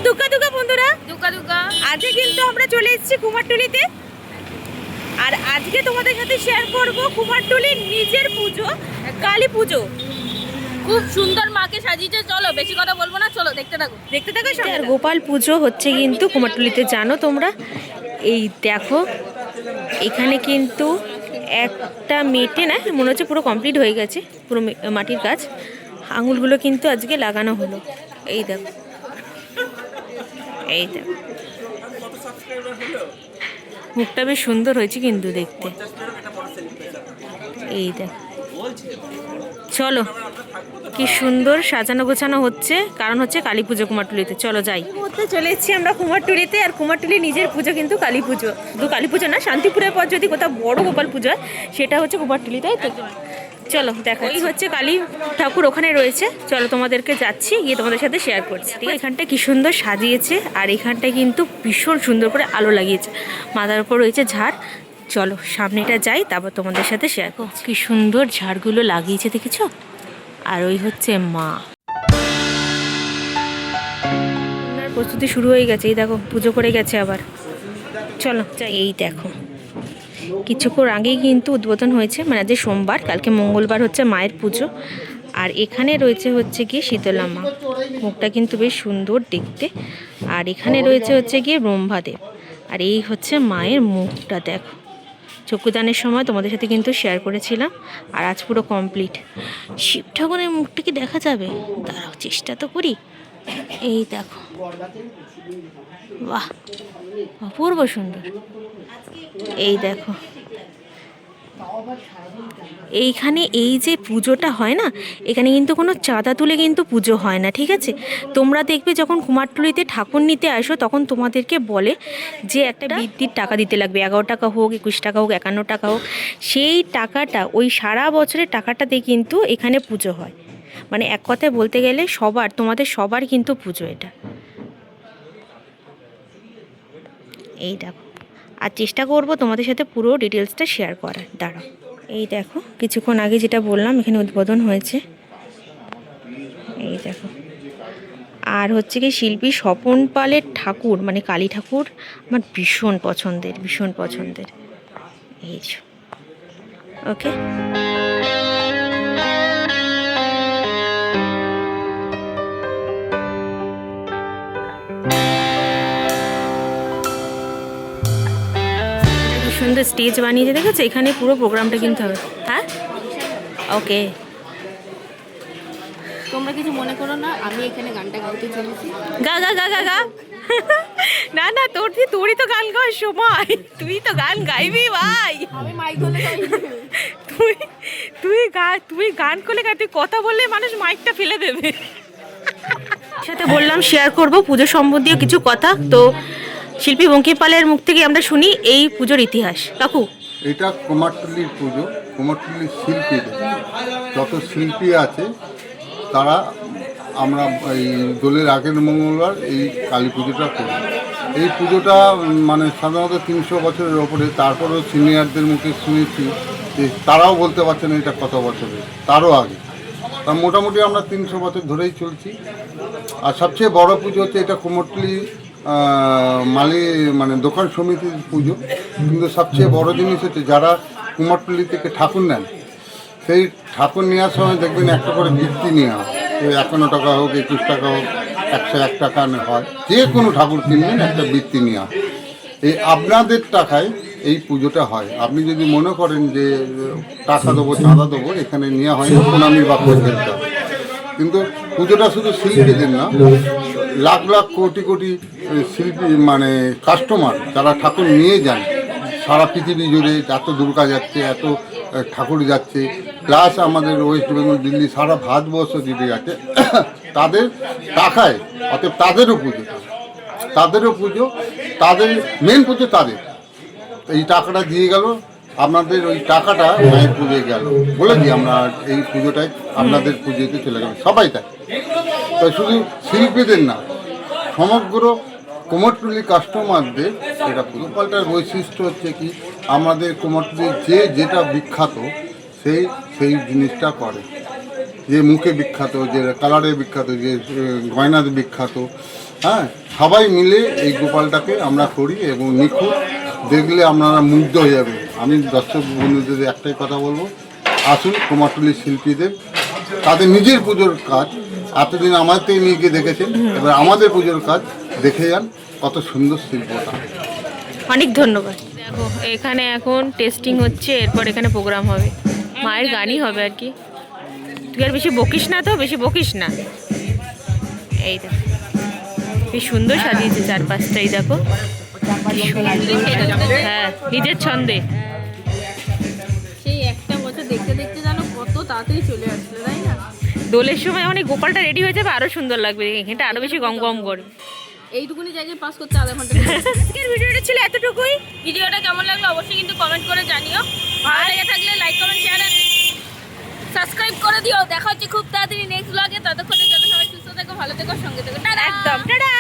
দুকা দুকা বন্ধুরা, দুকা দুকা। আজকে কিন্তু আমরা চলে এসেছি কুমারটুলিতে, আর আজকে তোমাদের সাথে শেয়ার করব কুমারটুলির নিজের পুজো, কালী পুজো। খুব সুন্দর মাকে সাজিয়েছে। চলো বেশি কথা বলবো না, চলো দেখতে থাকো, দেখতে থাকো। আর গোপাল পুজো হচ্ছে কিন্তু কুমারটুলিতে, জানো তোমরা। এই দেখো এখানে কিন্তু একটা মেটে না, মনে হচ্ছে পুরো কমপ্লিট হয়ে গেছে, পুরো মাটির কাজ। আঙুলগুলো কিন্তু আজকে লাগানো হলো। এই দেখো, এই দেখো, মুখটা বেশ সুন্দর হয়েছে কিন্তু দেখতে। এই দেখো, চলো কি সুন্দর সাজানো গোছানো হচ্ছে, কারণ হচ্ছে কালী পুজো কুমারটুলিতে। চলো যাই। চলে এসেছি আমরা কুমারটুলিতে, আর কুমারটুলির নিজের পুজো কিন্তু কালী পুজো। শুধু কালী পুজো না, শান্তিপুরের পর যদি কোথাও বড় গোপাল পুজো হয় সেটা হচ্ছে কুমারটুলি, তাই তো? চলো দেখো, এই হচ্ছে কালী ঠাকুর ওখানে রয়েছে। চলো তোমাদেরকে যাচ্ছি, গিয়ে তোমাদের সাথে শেয়ার করছি। ঠিক, এখানটা কি সুন্দর সাজিয়েছে, আর এখানটায় কিন্তু ভীষণ সুন্দর করে আলো লাগিয়েছে। মাথার উপর রয়েছে ঝাড়। চলো সামনেটা যাই, তারপর তোমাদের সাথে শেয়ার করছি। কি সুন্দর ঝাড়গুলো লাগিয়েছে, দেখেছো? আর ওই হচ্ছে মা। প্রস্তুতি শুরু হয়ে গেছে, এই দেখো পুজো করে গেছে আবার। চলো যাই। এই দেখো কিছুক্ষণ আগেই কিন্তু উদ্বোধন হয়েছে, মানে আজ সোমবার, কালকে মঙ্গলবার হচ্ছে মায়ের পুজো। আর এখানে রয়েছে হচ্ছে গিয়ে শীতলা মা, মুখটা কিন্তু বেশ সুন্দর দেখতে। আর এখানে রয়েছে হচ্ছে গিয়ে ব্রহ্মাদেব। আর এই হচ্ছে মায়ের মুখটা, দেখো চক্ষুদানের সময় তোমাদের সাথে কিন্তু শেয়ার করেছিলাম। আর আজ পুরো কমপ্লিট। শিব ঠাকুরের মুখটা কি দেখা যাবে? দাঁড়াও, চেষ্টা তো করি। এই দেখো, বাহ, অপূর্ব সুন্দর। এই দেখো, এইখানে এই যে পুজোটা হয় না, এখানে কিন্তু কোনো চাঁদা তুলে কিন্তু পুজো হয় না, ঠিক আছে? তোমরা দেখবে যখন কুমারটুলিতে ঠাকুর নিতে আসো, তখন তোমাদেরকে বলে যে একটা বৃদ্ধির টাকা দিতে লাগবে, 11 টাকা হোক, 21 টাকা হোক, 51 টাকা হোক। সেই টাকাটা, ওই সারা বছরের টাকাটাতে কিন্তু এখানে পুজো হয়। মানে এক কথায় বলতে গেলে সবার, তোমাদের সবার কিন্তু পুজো এটা। এই দেখো, আর চেষ্টা করব তোমাদের সাথে পুরো ডিটেলসটা শেয়ার করার। দাঁড়াও, এই দেখো কিছুক্ষণ আগে যেটা বললাম, এখানে উদ্বোধন হয়েছে। এই দেখো, আর হচ্ছে কি শিল্পী স্বপন পালের ঠাকুর, মানে কালী ঠাকুর আমার ভীষণ পছন্দের, ভীষণ পছন্দের। এই ওকে, সুন্দর স্টেজ বানিয়েছে, দেখেছো? এখানে পুরো প্রোগ্রামটা কিন্তু হবে। হ্যাঁ, ওকে, তোমরা কিছু মনে করো না, আমি এখানে গানটা গাইতে চলেছি। গা গা গা গা গা। না না, তোরই তো গান গাওয়ার সময়, তুই তো গান গাইবি ভাই। আমি মাইক ধরে গাই। তুই গান করলে তুই কথা বললে মানুষ মাইকটা ফেলে দেবে। সাথে বললাম শেয়ার করব পুজো সম্বন্ধীয় কিছু কথা। তো শিল্পী বঙ্কিম পালের মুখ থেকে আমরা শুনি এই পুজোর ইতিহাস। কাকু, এটা কুমারটুলির পুজো। কুমারটুলির শিল্পীদের যত শিল্পী আছে তারা, আমরা এই দোলের আগের মঙ্গলবার এই কালী পুজোটা করি। এই পুজোটা মানে সাধারণত 300 বছরের ওপরে। তারপরেও সিনিয়রদের মুখে শুনেছি যে তারাও বলতে পারছেন এটা কত বছরের, তারও আগে। তা মোটামুটি আমরা 300 বছর ধরেই চলছি। আর সবচেয়ে বড় পুজো হচ্ছে এটা কুমারটুলি মানে দোকান সমিতির পুজো। কিন্তু সবচেয়ে বড় জিনিস হচ্ছে যারা কুমারটুলি থেকে ঠাকুর নেন, সেই ঠাকুর নেওয়ার সময় দেখবেন একটা করে বৃত্তি নেওয়া হয়। 51 টাকা হোক, 21 টাকা হোক, 101 টাকা হয়। যে কোনো ঠাকুর কিনবেন একটা বৃত্তি নেওয়া। এই আপনাদের টাকায় এই পুজোটা হয়। আপনি যদি মনে করেন যে টাকা দেবো, চাঁদা দেবো, এখানে নেওয়া হয় না, প্রণামী বা করতে হবে। কিন্তু পুজোটা শুধু শিল্পীদের না, লাখ লাখ কোটি কোটি শিল্পী মানে কাস্টমার যারা ঠাকুর নিয়ে যান সারা পৃথিবী জুড়ে, এত দুর্গা যাচ্ছে, এত ঠাকুর যাচ্ছে, প্লাস আমাদের ওয়েস্ট বেঙ্গল, দিল্লি, সারা ভারতবর্ষ জুড়ে যাচ্ছে, তাদের টাকায়। অতএব তাদেরও পুজো, তাদের মেন পুজো তাদের। এই টাকাটা দিয়ে গেল, আপনাদের ওই টাকাটা মায়ের পুজোয় গেল, বলে দিই আমরা এই পুজোটাই আপনাদের পুজোতে চলে গেল, সবাই তাই। তো শুধু শিল্পীদের না, সমগ্র কুমারটুলি কাস্টমারদের এটা পুজো। গোপালটার বৈশিষ্ট্য হচ্ছে কি, আমাদের কুমারটুলির যে যেটা বিখ্যাত সেই জিনিসটা করে। যে মুখে বিখ্যাত, যে কালারে বিখ্যাত, যে গয়নাতে বিখ্যাত, হ্যাঁ, সবাই মিলে এই গোপালটাকে আমরা করি এবং নিখুঁত, দেখলে আপনারা মুগ্ধ হয়ে যাবে। আমি দর্শক বন্ধুদের একটাই কথা বলবো, আসুন কুমারটুলির শিল্পীদের, তাদের নিজের পুজোর কাজ এতদিন আমাদের নিয়ে গিয়ে দেখেছেন, এবার আমাদের পুজোর কাজ দেখে যান, কত সুন্দর শিল্পটা। অনেক ধন্যবাদ। দেখো এখানে এখন টেস্টিং হচ্ছে, এরপর এখানে প্রোগ্রাম হবে, মায়ের গানই হবে আর কি। তুই আর বেশি বকিস না, তো বেশি বকিস না। এই দেখো বেশ সুন্দর সাজিয়েছে চারপাশটাই, দেখো কি সুন্দর। হ্যাঁ, নিজের ছন্দে। সেই একটা বছর দেখতে দেখতে জানো কত তাড়াতাড়ি চলে আসলো, তাই না? দোলের সময় অনেক গোপালটা রেডি হয়ে যাবে, আরো সুন্দর লাগবে, এখানটা আরো বেশি গম গম করবে। এইটুকুনি জায়গায় পাস করতে আধা ঘন্টা আজকের ভিডিওটা ছিল এতটুকুই। ভিডিওটা কেমন লাগলো অবশ্যই কিন্তু কমেন্ট করে জানিও। ভালো লেগে থাকলে লাইক কমেন্ট শেয়ার সাবস্ক্রাইব করে দিও। দেখা হচ্ছে খুব তাড়াতাড়ি নেক্সট ব্লগে। ততক্ষণের জন্য সবাই সুস্থ থেকো, ভালো থেকো, সঙ্গে থেকো। টাটা। একদম টাটা।